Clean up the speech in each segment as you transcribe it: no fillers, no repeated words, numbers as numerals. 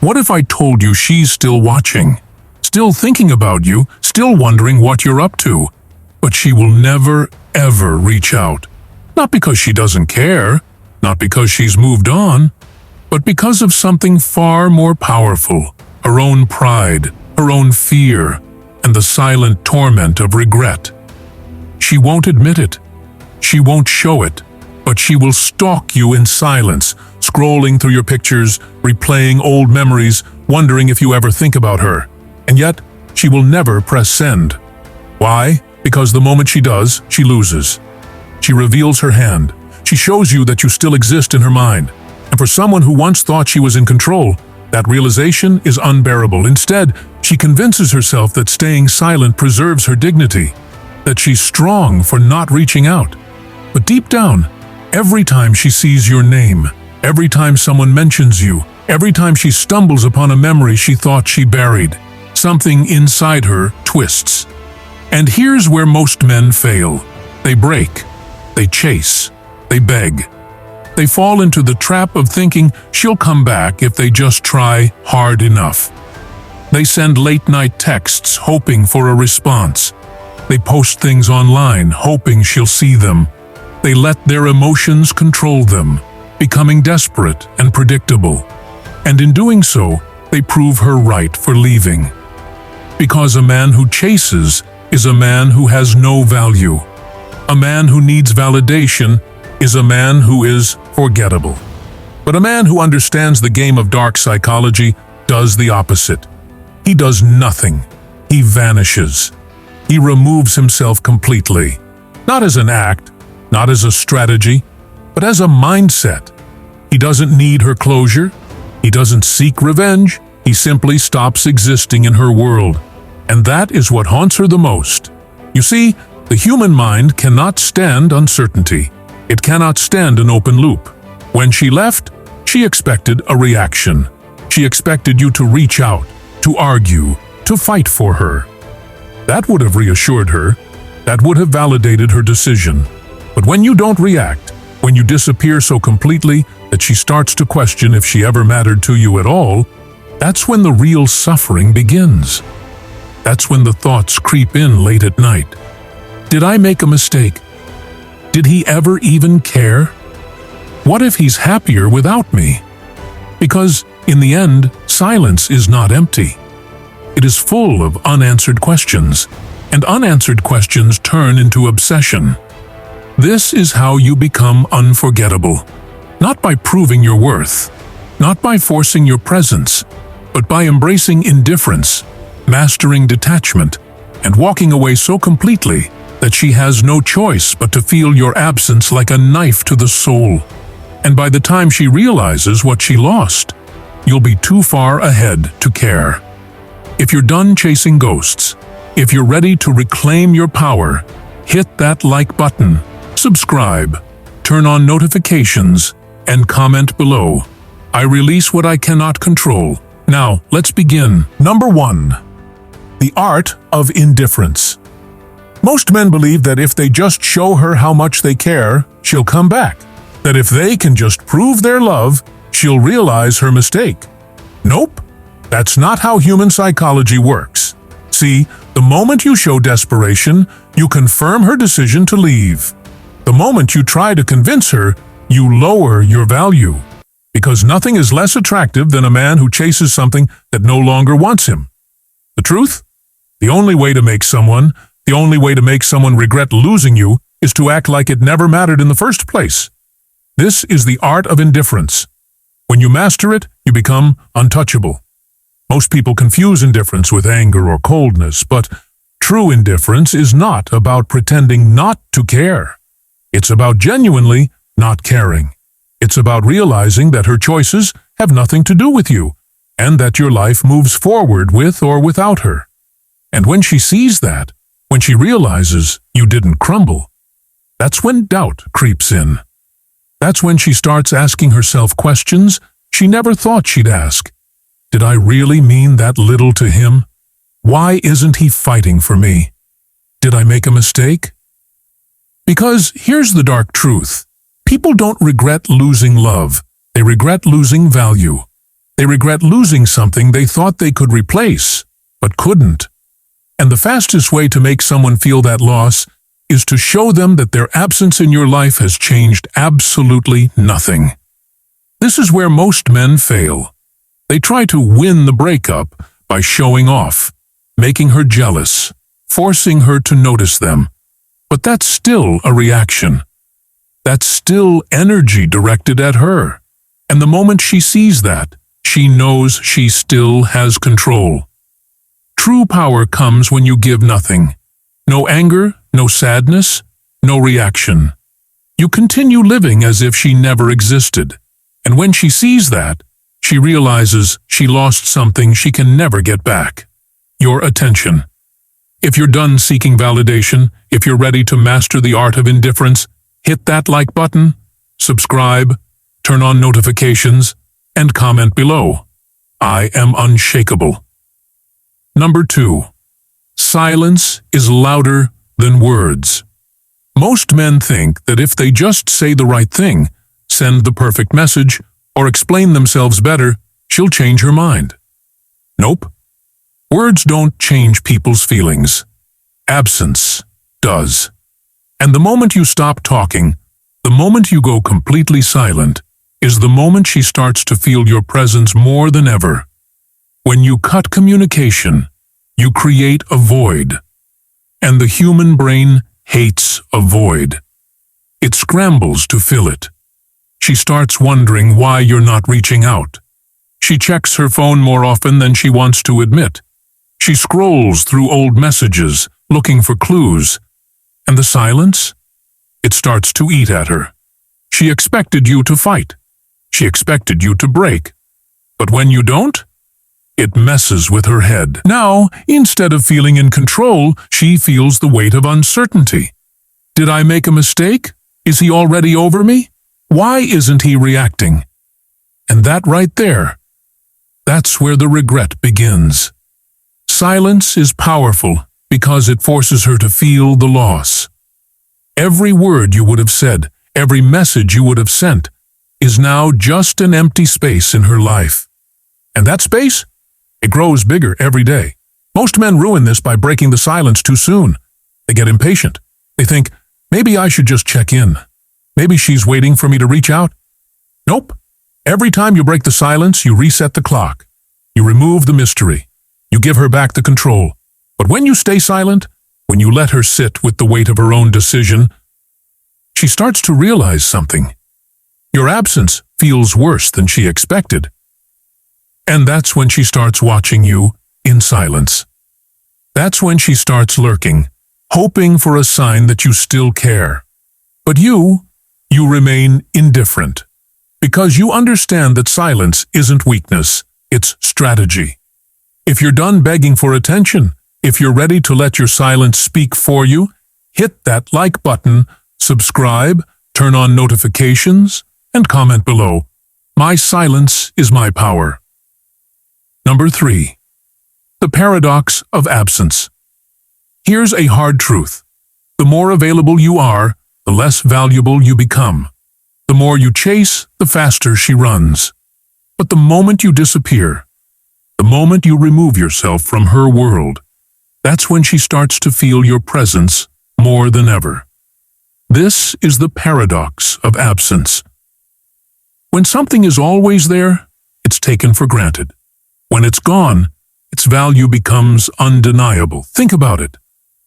What if I told you she's still watching, still thinking about you, still wondering what you're up to? But she will never, ever reach out. Not because she doesn't care, not because she's moved on, but because of something far more powerful, her own pride, her own fear, and the silent torment of regret. She won't admit it. She won't show it, but she will stalk you in silence, scrolling through your pictures, replaying old memories, wondering if you ever think about her. And yet, she will never press send. Why? Because the moment she does, she loses. She reveals her hand. She shows you that you still exist in her mind. And for someone who once thought she was in control, that realization is unbearable. Instead, she convinces herself that staying silent preserves her dignity, that she's strong for not reaching out. But deep down, every time she sees your name, every time someone mentions you, every time she stumbles upon a memory she thought she buried, something inside her twists. And here's where most men fail. They break, they chase, they beg. They fall into the trap of thinking she'll come back if they just try hard enough. They send late-night texts hoping for a response. They post things online hoping she'll see them. They let their emotions control them, becoming desperate and predictable. And in doing so, they prove her right for leaving. Because a man who chases is a man who has no value. A man who needs validation is a man who is forgettable. But a man who understands the game of dark psychology does the opposite. He does nothing. He vanishes. He removes himself completely. Not as an act, not as a strategy, but as a mindset. He doesn't need her closure. He doesn't seek revenge. He simply stops existing in her world. And that is what haunts her the most. You see, the human mind cannot stand uncertainty. It cannot stand an open loop. When she left, she expected a reaction. She expected you to reach out, to argue, to fight for her. That would have reassured her. That would have validated her decision. But when you don't react, when you disappear so completely that she starts to question if she ever mattered to you at all, that's when the real suffering begins. That's when the thoughts creep in late at night. Did I make a mistake? Did he ever even care? What if he's happier without me? Because, in the end, silence is not empty. It is full of unanswered questions, and unanswered questions turn into obsession. This is how you become unforgettable. Not by proving your worth, not by forcing your presence, but by embracing indifference, mastering detachment, and walking away so completely that she has no choice but to feel your absence like a knife to the soul. And by the time she realizes what she lost, you'll be too far ahead to care. If you're done chasing ghosts, if you're ready to reclaim your power, hit that like button, subscribe, turn on notifications, and comment below. I release what I cannot control. Now, let's begin. Number 1. The art of indifference. Most men believe that if they just show her how much they care, she'll come back. That if they can just prove their love, she'll realize her mistake. Nope, that's not how human psychology works. See, the moment you show desperation, you confirm her decision to leave. The moment you try to convince her, you lower your value. Because nothing is less attractive than a man who chases something that no longer wants him. The truth? The only way to make someone regret losing you is to act like it never mattered in the first place. This is the art of indifference. When you master it, you become untouchable. Most people confuse indifference with anger or coldness, but true indifference is not about pretending not to care. It's about genuinely not caring. It's about realizing that her choices have nothing to do with you, and that your life moves forward with or without her. And when she sees that, when she realizes you didn't crumble, that's when doubt creeps in. That's when she starts asking herself questions she never thought she'd ask. Did I really mean that little to him? Why isn't he fighting for me? Did I make a mistake? Because here's the dark truth. People don't regret losing love. They regret losing value. They regret losing something they thought they could replace, but couldn't. And the fastest way to make someone feel that loss is to show them that their absence in your life has changed absolutely nothing. This is where most men fail. They try to win the breakup by showing off, making her jealous, forcing her to notice them. But that's still a reaction. That's still energy directed at her. And the moment she sees that, she knows she still has control. True power comes when you give nothing. No anger, no sadness, no reaction. You continue living as if she never existed. And when she sees that, she realizes she lost something she can never get back. Your attention. If you're done seeking validation, if you're ready to master the art of indifference, hit that like button, subscribe, turn on notifications, and comment below. I am unshakable. Number 2. Silence is louder than words. Most men think that if they just say the right thing, send the perfect message, or explain themselves better, she'll change her mind. Nope. Words don't change people's feelings. Absence does. And the moment you stop talking, the moment you go completely silent, is the moment she starts to feel your presence more than ever. When you cut communication, you create a void. And the human brain hates a void. It scrambles to fill it. She starts wondering why you're not reaching out. She checks her phone more often than she wants to admit. She scrolls through old messages, looking for clues. And the silence? It starts to eat at her. She expected you to fight. She expected you to break. But when you don't, it messes with her head. Now, instead of feeling in control, she feels the weight of uncertainty. Did I make a mistake? Is he already over me? Why isn't he reacting? And that right there, that's where the regret begins. Silence is powerful because it forces her to feel the loss. Every word you would have said, every message you would have sent, is now just an empty space in her life. And that space? It grows bigger every day. Most men ruin this by breaking the silence too soon. They get impatient. They think, maybe I should just check in. Maybe she's waiting for me to reach out. Nope. Every time you break the silence, you reset the clock. You remove the mystery. You give her back the control. But when you stay silent, when you let her sit with the weight of her own decision, she starts to realize something. Your absence feels worse than she expected. And that's when she starts watching you in silence. That's when she starts lurking, hoping for a sign that you still care. But you remain indifferent, because you understand that silence isn't weakness, it's strategy. If you're done begging for attention, if you're ready to let your silence speak for you, hit that like button, subscribe, turn on notifications, and comment below. My silence is my power. Number 3. The paradox of absence. Here's a hard truth. The more available you are, the less valuable you become. The more you chase, the faster she runs. But the moment you disappear, the moment you remove yourself from her world, that's when she starts to feel your presence more than ever. This is the paradox of absence. When something is always there, it's taken for granted. When it's gone, its value becomes undeniable. Think about it.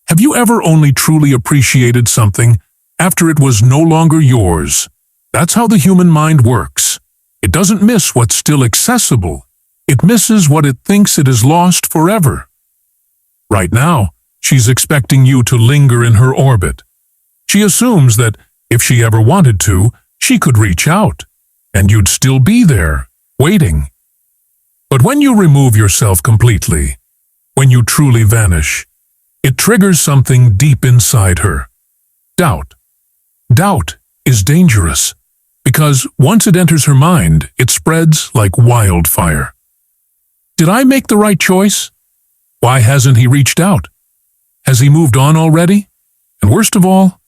Have you ever only truly appreciated something after it was no longer yours? That's how the human mind works. It doesn't miss what's still accessible. It misses what it thinks it has lost forever. Right now, she's expecting you to linger in her orbit. She assumes that if she ever wanted to, she could reach out, and you'd still be there, waiting. But when you remove yourself completely, when you truly vanish, it triggers something deep inside her. Doubt. Doubt is dangerous, because once it enters her mind, it spreads like wildfire. Did I make the right choice? Why hasn't he reached out? Has he moved on already? And worst of all,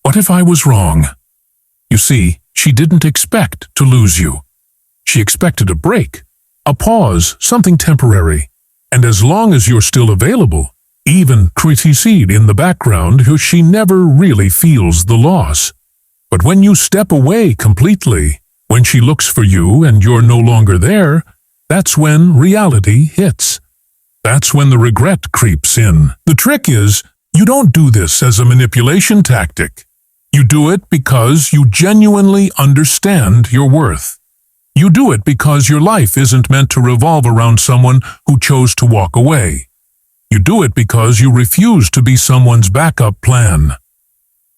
what if I was wrong? You see, she didn't expect to lose you. She expected a break, a pause, something temporary. And as long as you're still available, even criticide in the background, she never really feels the loss. But when you step away completely, when she looks for you and you're no longer there, that's when reality hits. That's when the regret creeps in. The trick is, you don't do this as a manipulation tactic. You do it because you genuinely understand your worth. You do it because your life isn't meant to revolve around someone who chose to walk away. You do it because you refuse to be someone's backup plan.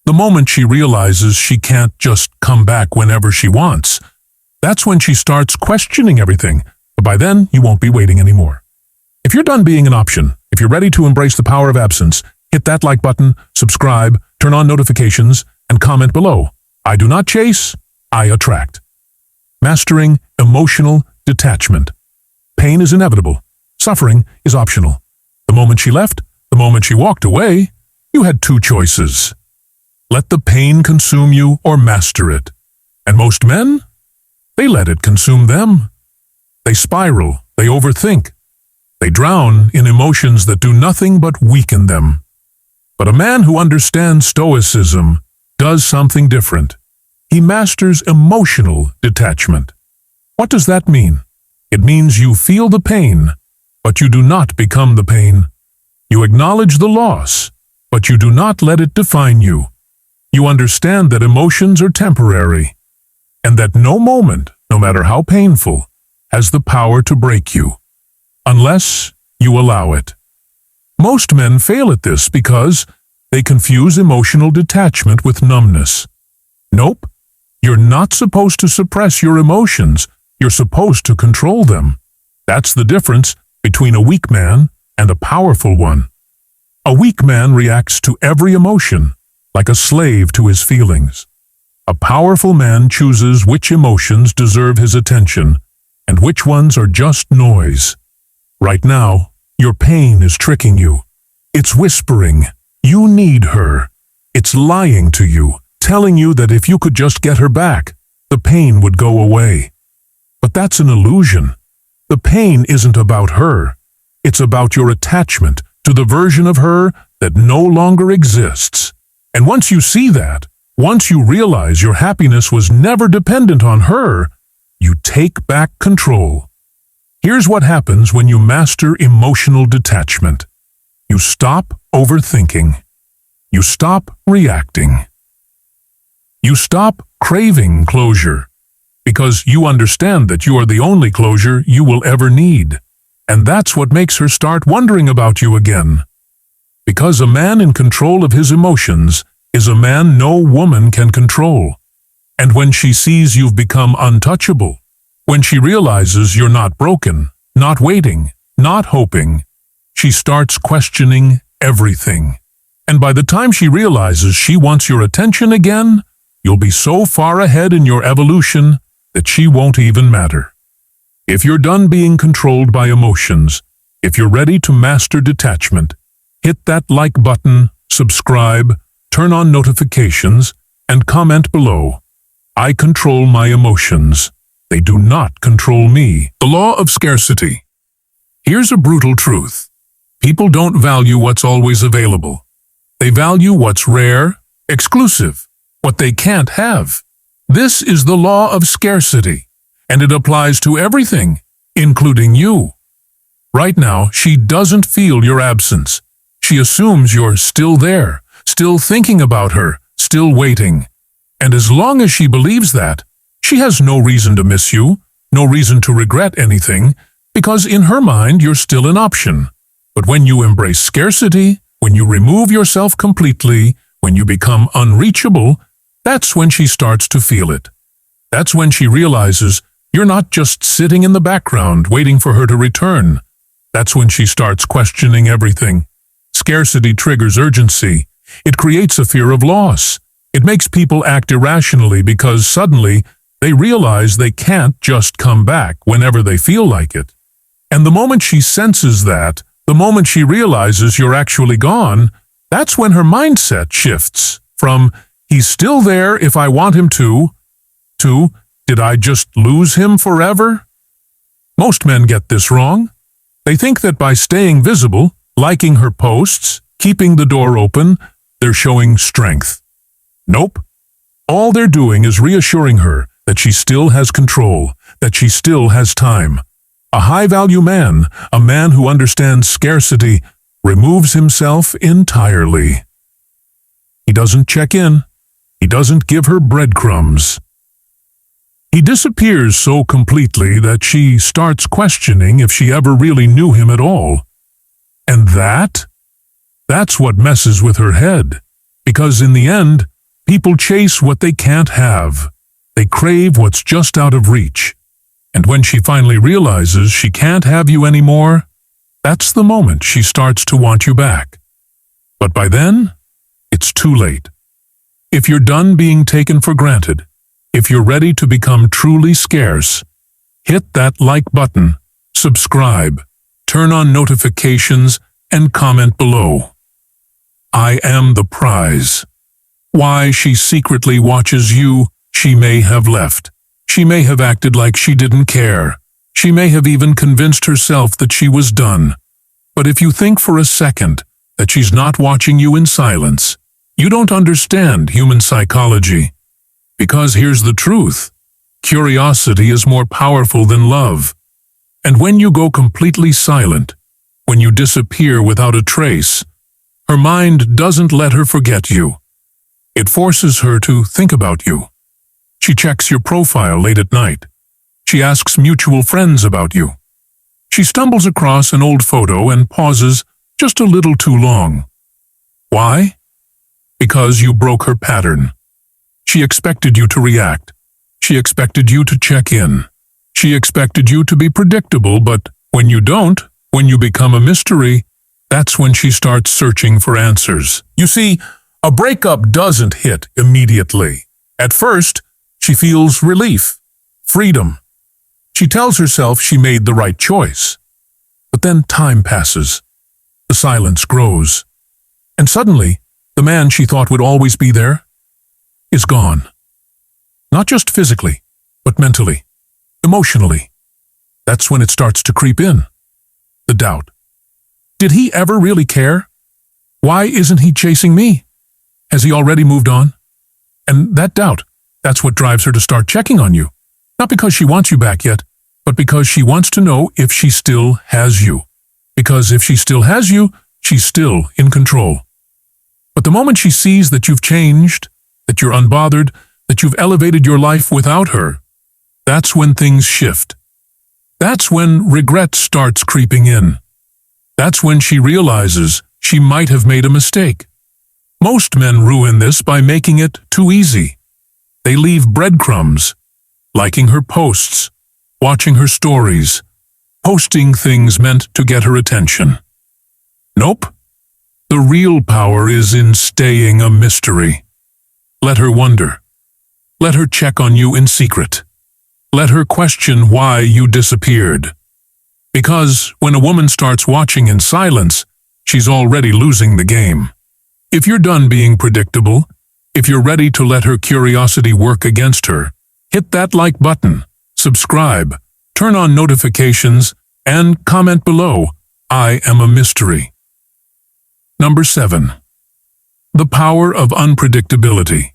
The moment she realizes she can't just come back whenever she wants, that's when she starts questioning everything. But by then, you won't be waiting anymore. If you're done being an option, if you're ready to embrace the power of absence, hit that like button, subscribe, turn on notifications, and comment below. I do not chase, I attract. Mastering emotional detachment. Pain is inevitable. Suffering is optional. The moment she left, the moment she walked away, you had two choices. Let the pain consume you or master it. And most men, they let it consume them. They spiral, they overthink. They drown in emotions that do nothing but weaken them. But a man who understands Stoicism does something different. He masters emotional detachment. What does that mean? It means you feel the pain, but you do not become the pain. You acknowledge the loss, but you do not let it define you. You understand that emotions are temporary, and that no moment, no matter how painful, has the power to break you, unless you allow it. Most men fail at this because they confuse emotional detachment with numbness. Nope, you're not supposed to suppress your emotions, you're supposed to control them. That's the difference between a weak man and a powerful one. A weak man reacts to every emotion, like a slave to his feelings. A powerful man chooses which emotions deserve his attention and which ones are just noise. Right now, your pain is tricking you. It's whispering, you need her. It's lying to you, telling you that if you could just get her back, the pain would go away. But that's an illusion. The pain isn't about her. It's about your attachment to the version of her that no longer exists. And once you see that, once you realize your happiness was never dependent on her, you take back control. Here's what happens when you master emotional detachment. You stop overthinking. You stop reacting. You stop craving closure, because you understand that you are the only closure you will ever need. And that's what makes her start wondering about you again. Because a man in control of his emotions is a man no woman can control. And when she sees you've become untouchable, when she realizes you're not broken, not waiting, not hoping, she starts questioning everything. And by the time she realizes she wants your attention again, you'll be so far ahead in your evolution that she won't even matter. If you're done being controlled by emotions, if you're ready to master detachment, hit that like button, subscribe, turn on notifications, and comment below. I control my emotions. They do not control me. The law of scarcity. Here's a brutal truth. People don't value what's always available. They value what's rare, exclusive, what they can't have. This is the law of scarcity, and it applies to everything, including you. Right now, she doesn't feel your absence. She assumes you're still there, still thinking about her, still waiting. And as long as she believes that, she has no reason to miss you, no reason to regret anything, because in her mind you're still an option. But when you embrace scarcity, when you remove yourself completely, when you become unreachable, that's when she starts to feel it. That's when she realizes you're not just sitting in the background waiting for her to return. That's when she starts questioning everything. Scarcity triggers urgency. It creates a fear of loss. It makes people act irrationally because suddenly they realize they can't just come back whenever they feel like it. And the moment she senses that, the moment she realizes you're actually gone, that's when her mindset shifts from, he's still there if I want him to Did I just lose him forever? Most men get this wrong. They think that by staying visible, liking her posts, keeping the door open, they're showing strength. Nope. All they're doing is reassuring her that she still has control, that she still has time. A high-value man, a man who understands scarcity, removes himself entirely. He doesn't check in. He doesn't give her breadcrumbs. He disappears so completely that she starts questioning if she ever really knew him at all. And that's what messes with her head. Because in the end, people chase what they can't have. They crave what's just out of reach. And when she finally realizes she can't have you anymore, that's the moment she starts to want you back. But by then, it's too late. If you're done being taken for granted, if you're ready to become truly scarce, hit that like button, subscribe, turn on notifications, and comment below. I am the prize. Why she secretly watches you, she may have left. She may have acted like she didn't care. She may have even convinced herself that she was done. But if you think for a second that she's not watching you in silence, you don't understand human psychology. Because here's the truth. Curiosity is more powerful than love. And when you go completely silent, when you disappear without a trace, her mind doesn't let her forget you. It forces her to think about you. She checks your profile late at night. She asks mutual friends about you. She stumbles across an old photo and pauses just a little too long. Why? Because you broke her pattern. She expected you to react. She expected you to check in. She expected you to be predictable, but when you don't, when you become a mystery, that's when she starts searching for answers. You see, a breakup doesn't hit immediately. At first, she feels relief, freedom. She tells herself she made the right choice. But then time passes. The silence grows. And suddenly, the man she thought would always be there is gone. Not just physically, but mentally, emotionally. That's when it starts to creep in. The doubt. Did he ever really care? Why isn't he chasing me? Has he already moved on? And that doubt, that's what drives her to start checking on you. Not because she wants you back yet, but because she wants to know if she still has you. Because if she still has you, she's still in control. But the moment she sees that you've changed, that you're unbothered, that you've elevated your life without her, that's when things shift. That's when regret starts creeping in. That's when she realizes she might have made a mistake. Most men ruin this by making it too easy. They leave breadcrumbs, liking her posts, watching her stories, posting things meant to get her attention. Nope. The real power is in staying a mystery. Let her wonder. Let her check on you in secret. Let her question why you disappeared. Because when a woman starts watching in silence, she's already losing the game. If you're done being predictable, if you're ready to let her curiosity work against her, hit that like button, subscribe, turn on notifications, and comment below, I am a mystery. Number 7. The power of unpredictability.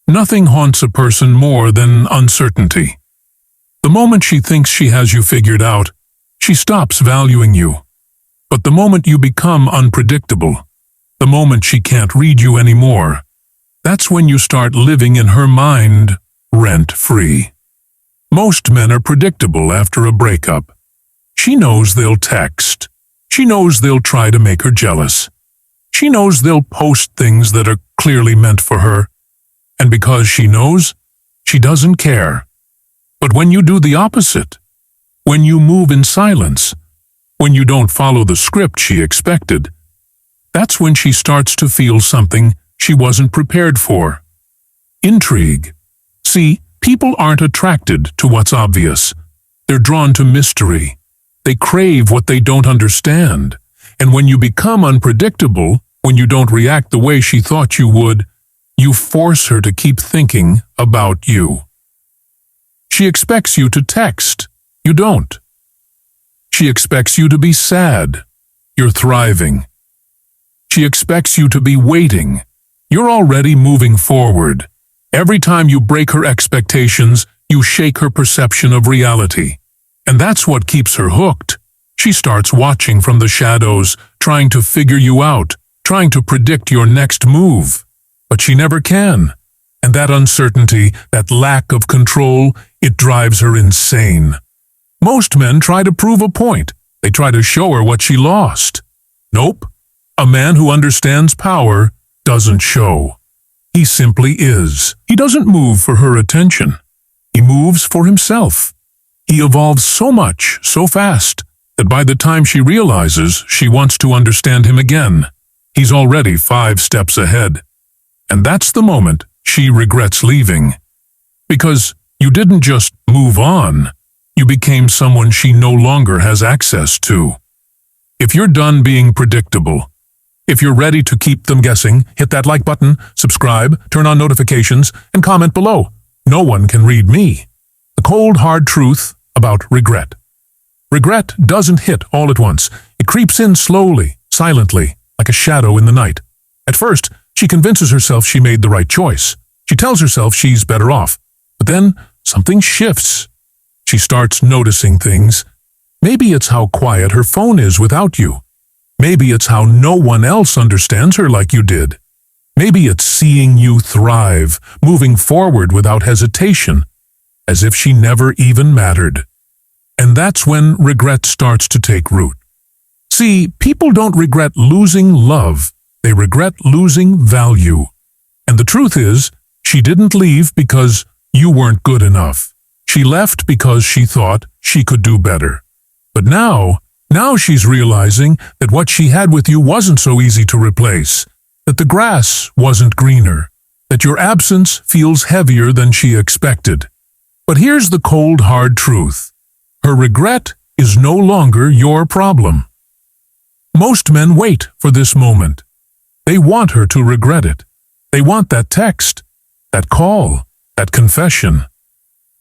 Nothing haunts a person more than uncertainty. The moment she thinks she has you figured out, she stops valuing you. But the moment you become unpredictable, the moment she can't read you anymore, that's when you start living in her mind rent-free. Most men are predictable after a breakup. She knows they'll text. She knows they'll try to make her jealous. She knows they'll post things that are clearly meant for her. And because she knows, she doesn't care. But when you do the opposite, when you move in silence, when you don't follow the script she expected, that's when she starts to feel something she wasn't prepared for. Intrigue. See, people aren't attracted to what's obvious. They're drawn to mystery. They crave what they don't understand. And when you become unpredictable, when you don't react the way she thought you would, you force her to keep thinking about you. She expects you to text. You don't. She expects you to be sad. You're thriving. She expects you to be waiting. You're already moving forward. Every time you break her expectations, you shake her perception of reality. And that's what keeps her hooked. She starts watching from the shadows, trying to figure you out, trying to predict your next move. But she never can. And that uncertainty, that lack of control, it drives her insane. Most men try to prove a point. They try to show her what she lost. Nope. A man who understands power doesn't show. He simply is. He doesn't move for her attention. He moves for himself. He evolves so much, so fast, that by the time she realizes she wants to understand him again, he's already 5 steps ahead. And that's the moment she regrets leaving. Because you didn't just move on, you became someone she no longer has access to. If you're done being predictable, if you're ready to keep them guessing, hit that like button, subscribe, turn on notifications, and comment below. No one can read me. The cold, hard truth about regret. Regret doesn't hit all at once. It creeps in slowly, silently, like a shadow in the night. At first, she convinces herself she made the right choice. She tells herself she's better off. But then, something shifts. She starts noticing things. Maybe it's how quiet her phone is without you. Maybe it's how no one else understands her like you did. Maybe it's seeing you thrive, moving forward without hesitation, as if she never even mattered. And that's when regret starts to take root. See, people don't regret losing love. They regret losing value. And the truth is, she didn't leave because you weren't good enough. She left because she thought she could do better. But now she's realizing that what she had with you wasn't so easy to replace, that the grass wasn't greener, that your absence feels heavier than she expected. But here's the cold, hard truth. Her regret is no longer your problem. Most men wait for this moment. They want her to regret it. They want that text, that call, that confession.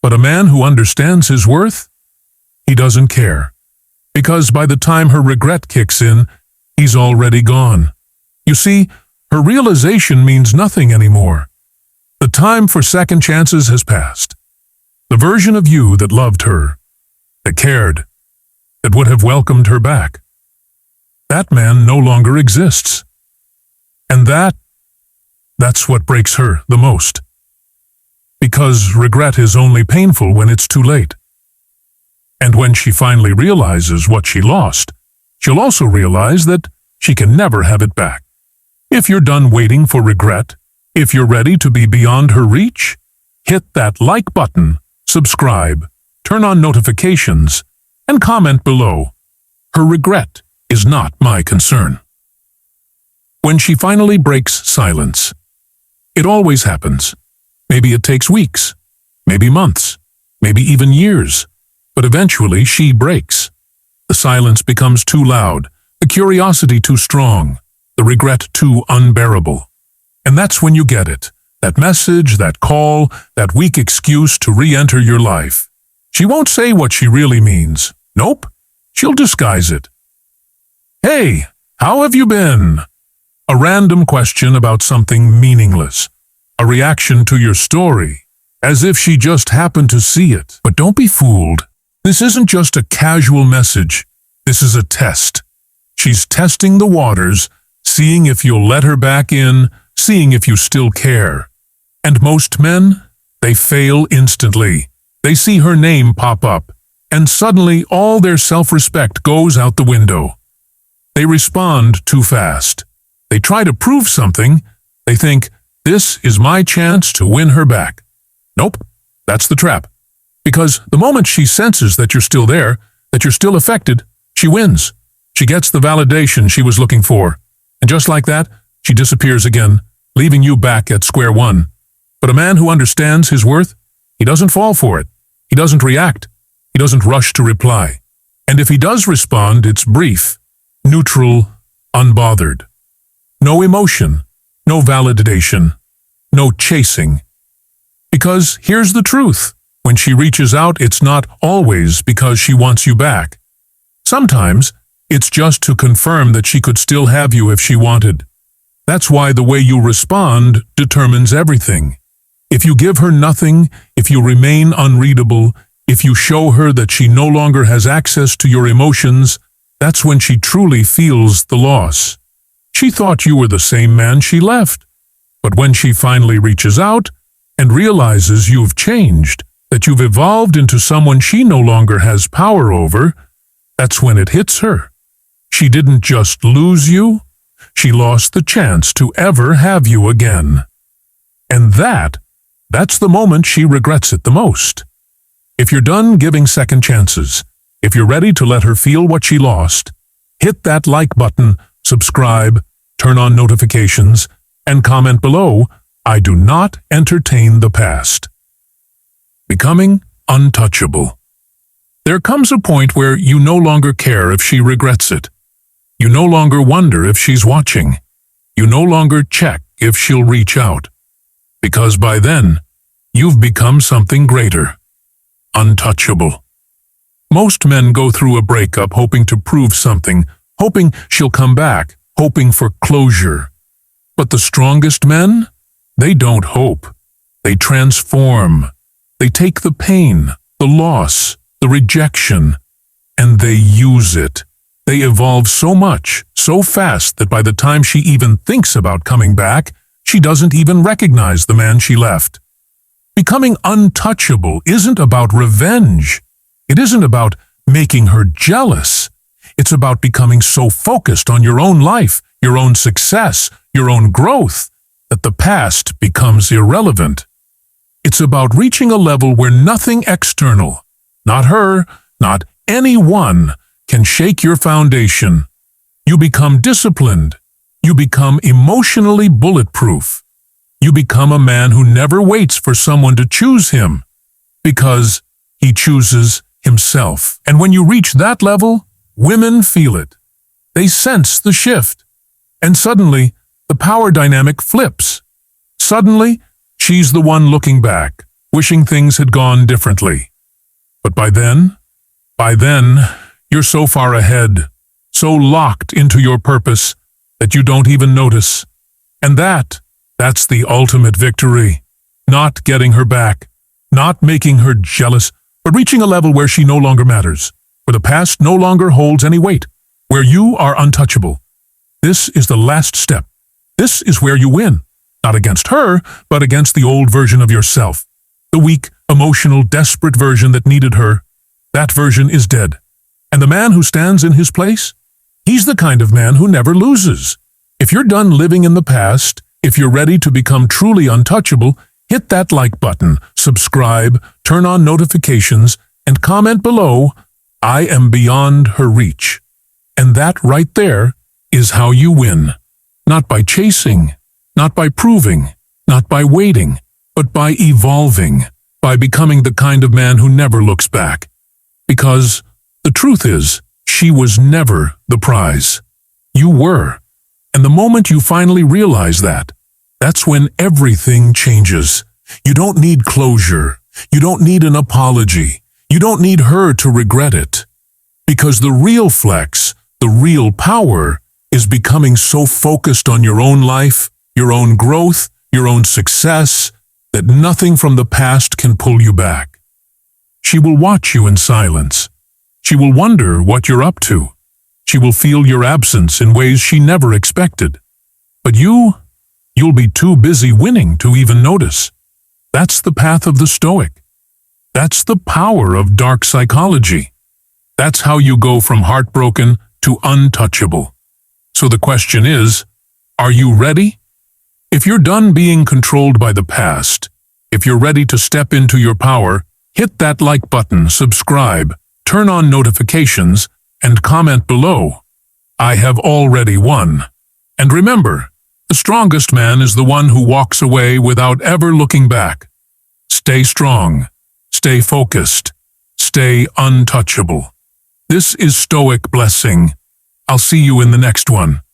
But a man who understands his worth, he doesn't care. Because by the time her regret kicks in, he's already gone. You see, her realization means nothing anymore. The time for second chances has passed. The version of you that loved her, that cared, that would have welcomed her back, that man no longer exists. And that's what breaks her the most. Because regret is only painful when it's too late. And when she finally realizes what she lost, she'll also realize that she can never have it back. If you're done waiting for regret, if you're ready to be beyond her reach, hit that like button, subscribe, turn on notifications, and comment below. Her regret is not my concern. When she finally breaks silence, it always happens. Maybe it takes weeks, maybe months, maybe even years. But eventually she breaks. The silence becomes too loud, the curiosity too strong, the regret too unbearable. And that's when you get it. That message, that call, that weak excuse to re-enter your life. She won't say what she really means. Nope, she'll disguise it. Hey, how have you been? A random question about something meaningless. A reaction to your story, as if she just happened to see it. But don't be fooled. This isn't just a casual message. This is a test. She's testing the waters, seeing if you'll let her back in, seeing if you still care. And most men, they fail instantly. They see her name pop up, and suddenly all their self-respect goes out the window. They respond too fast. They try to prove something. They think, this is my chance to win her back. Nope, that's the trap. Because the moment she senses that you're still there, that you're still affected, she wins. She gets the validation she was looking for. And just like that, she disappears again, leaving you back at square one. But a man who understands his worth, he doesn't fall for it. He doesn't react. He doesn't rush to reply. And if he does respond, it's brief, neutral, unbothered. No emotion, no validation, no chasing. Because here's the truth. When she reaches out, it's not always because she wants you back. Sometimes, it's just to confirm that she could still have you if she wanted. That's why the way you respond determines everything. If you give her nothing, if you remain unreadable, if you show her that she no longer has access to your emotions, that's when she truly feels the loss. She thought you were the same man she left. But when she finally reaches out and realizes you've changed, that you've evolved into someone she no longer has power over, that's when it hits her. She didn't just lose you, she lost the chance to ever have you again. And that's the moment she regrets it the most. If you're done giving second chances, if you're ready to let her feel what she lost, hit that like button, subscribe, turn on notifications, and comment below, "I do not entertain the past." Becoming untouchable. There comes a point where you no longer care if she regrets it. You no longer wonder if she's watching. You no longer check if she'll reach out. Because by then, you've become something greater. Untouchable. Most men go through a breakup hoping to prove something, hoping she'll come back, hoping for closure. But the strongest men? They don't hope. They transform. They take the pain, the loss, the rejection, and they use it. They evolve so much, so fast that by the time she even thinks about coming back, she doesn't even recognize the man she left. Becoming untouchable isn't about revenge. It isn't about making her jealous. It's about becoming so focused on your own life, your own success, your own growth, that the past becomes irrelevant. It's about reaching a level where nothing external, not her, not anyone, can shake your foundation. You become disciplined. You become emotionally bulletproof. You become a man who never waits for someone to choose him, because he chooses himself. And when you reach that level, women feel it. They sense the shift. And suddenly, the power dynamic flips. Suddenly, she's the one looking back, wishing things had gone differently. But by then, you're so far ahead, so locked into your purpose that you don't even notice. And that's the ultimate victory. Not getting her back, not making her jealous, but reaching a level where she no longer matters, where the past no longer holds any weight, where you are untouchable. This is the last step. This is where you win, not against her, but against the old version of yourself. The weak, emotional, desperate version that needed her. That version is dead. And the man who stands in his place? He's the kind of man who never loses. If you're done living in the past, if you're ready to become truly untouchable, hit that like button, subscribe, turn on notifications, and comment below, "I am beyond her reach." And that right there is how you win. Not by chasing, not by proving, not by waiting, but by evolving, by becoming the kind of man who never looks back. Because the truth is, she was never the prize. You were. And the moment you finally realize that, that's when everything changes. You don't need closure. You don't need an apology. You don't need her to regret it. Because the real flex, the real power, is becoming so focused on your own life, your own growth, your own success, that nothing from the past can pull you back. She will watch you in silence. She will wonder what you're up to. She will feel your absence in ways she never expected. But you'll be too busy winning to even notice. That's the path of the Stoic. That's the power of dark psychology. That's how you go from heartbroken to untouchable. So the question is, are you ready? If you're done being controlled by the past, if you're ready to step into your power, hit that like button, subscribe, turn on notifications, and comment below. I have already won. And remember, the strongest man is the one who walks away without ever looking back. Stay strong, stay focused, stay untouchable. This is Stoic Blessing. I'll see you in the next one.